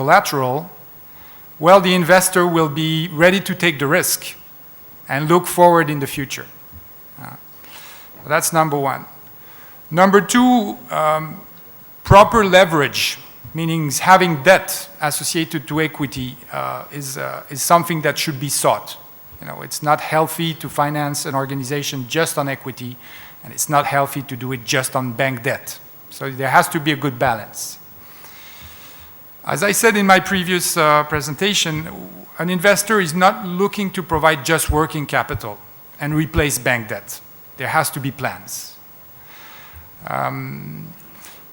collateral, well, the investor will be ready to take the risk and look forward in the future. That's number one. Number two, proper leverage, meaning having debt associated to equity, is something that should be sought. It's not healthy to finance an organization just on equity, and it's not healthy to do it just on bank debt. So there has to be a good balance. As I said in my previous presentation, an investor is not looking to provide just working capital and replace bank debt. There has to be plans.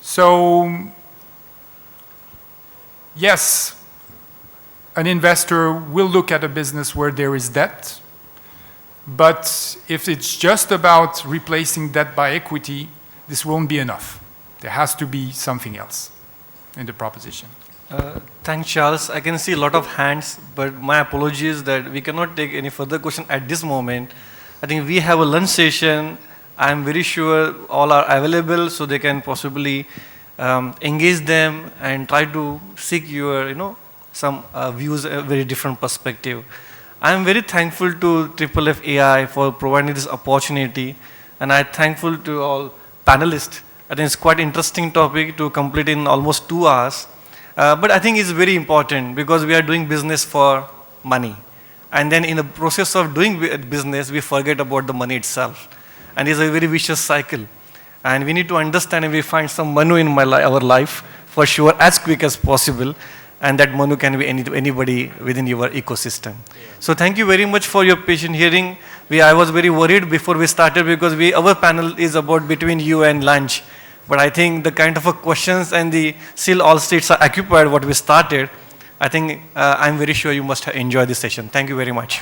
So, yes, an investor will look at a business where there is debt, but if it's just about replacing debt by equity, this won't be enough. There has to be something else in the proposition. Thanks, Charles. I can see a lot of hands, but my apologies that we cannot take any further question at this moment. I think we have a lunch session. I'm very sure all are available, so they can possibly engage them and try to seek your, some views, a very different perspective. I'm very thankful to FFFAI for providing this opportunity, and I'm thankful to all panelists. I think it's quite interesting topic to complete in almost 2 hours. But I think it's very important because we are doing business for money. And then in the process of doing business, we forget about the money itself. And it's a very vicious cycle. And we need to understand and we find some manu in our life for sure as quick as possible. And that manu can be anybody within your ecosystem. Yeah. So thank you very much for your patient hearing. I was very worried before we started because our panel is about between you and lunch. But I think the kind of questions and still all seats are occupied what we started. I think I'm very sure you must have enjoyed this session. Thank you very much.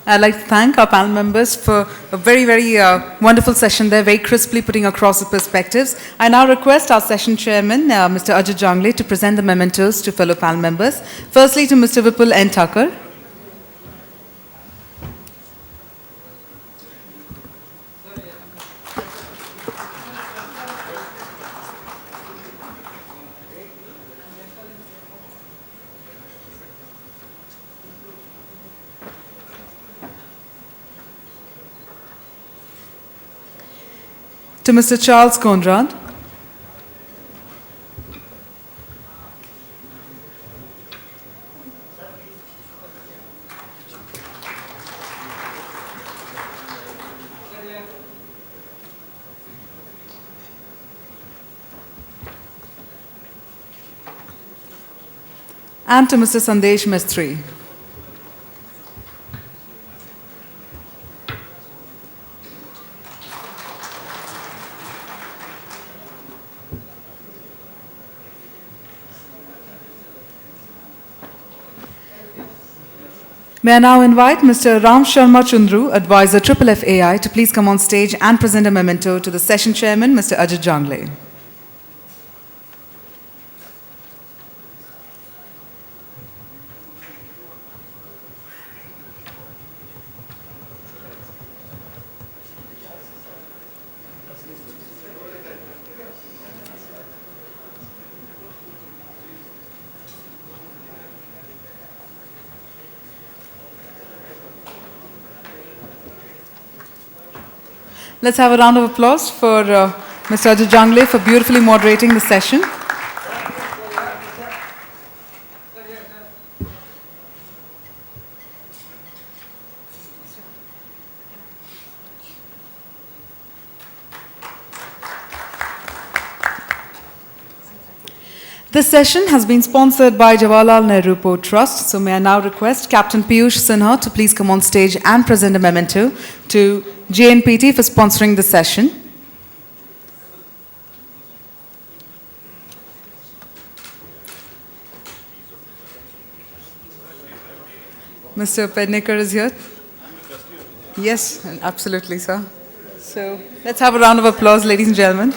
I'd like to thank our panel members for a very, very wonderful session there, very crisply putting across the perspectives. I now request our session chairman, Mr. Ajit Jangle, to present the mementos to fellow panel members. Firstly, to Mr. Vipul N. Thakur. To Mr. Charles Conrad. And to Mr. Sandesh Mistry. May I now invite Mr. Ram Sharma Chundru, advisor FFFAI, to please come on stage and present a memento to the session chairman, Mr. Ajit Jangle. Let's have a round of applause for Mr. Ajit Jangle for beautifully moderating the session. This session has been sponsored by Jawaharlal Nehru Port Trust. So may I now request Captain Piyush Sinha to please come on stage and present a memento to JNPT for sponsoring the session. Mr. Pednekar is here. Yes, absolutely, sir. So let's have a round of applause, ladies and gentlemen.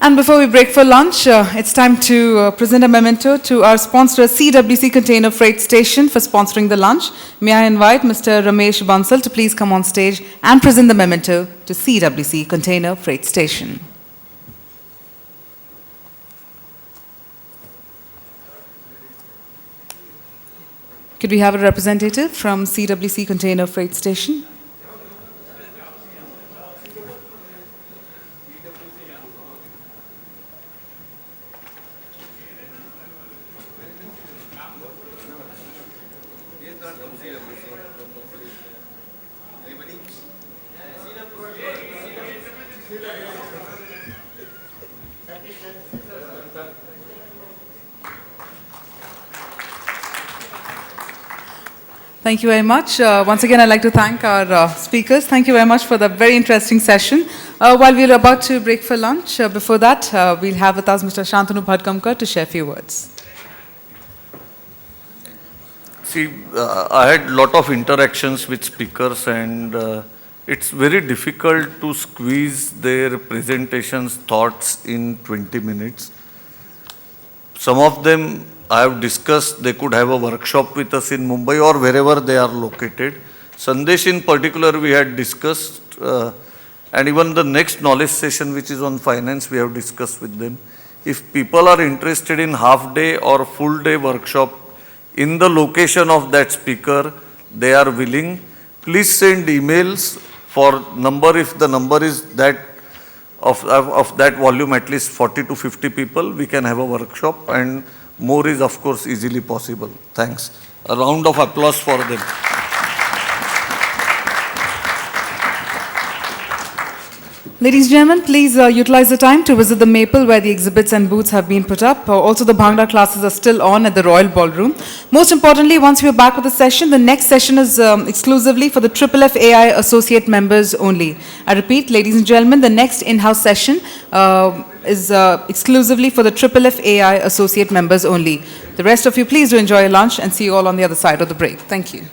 And And before we break for lunch, it's time to present a memento to our sponsor, CWC Container Freight Station, for sponsoring the lunch. May I invite Mr. Ramesh Bansal to please come on stage and present the memento to CWC Container Freight Station. Could we have a representative from CWC Container Freight Station? Thank you very much. Once again, I'd like to thank our speakers. Thank you very much for the very interesting session. While we're about to break for lunch, before that, we'll have with us Mr. Shantanu Bhatkamkar to share a few words. See, I had a lot of interactions with speakers, and it's very difficult to squeeze their presentations, thoughts in 20 minutes. Some of them I have discussed, they could have a workshop with us in Mumbai or wherever they are located. Sandesh in particular we had discussed, and even the next knowledge session which is on finance we have discussed with them. If people are interested in half day or full day workshop in the location of that speaker, they are willing. Please send emails for number, if the number is that of that volume, at least 40 to 50 people, we can have a workshop, and more is of course easily possible. Thanks. A round of applause for them. Ladies and gentlemen, please utilize the time to visit the Maple where the exhibits and booths have been put up. Also, the Bhangra classes are still on at the Royal Ballroom. Most importantly, once we are back with the session, the next session is exclusively for the FFFAI associate members only. I repeat, ladies and gentlemen, the next in-house session is exclusively for the FFFAI associate members only. The rest of you, please do enjoy your lunch and see you all on the other side of the break. Thank you.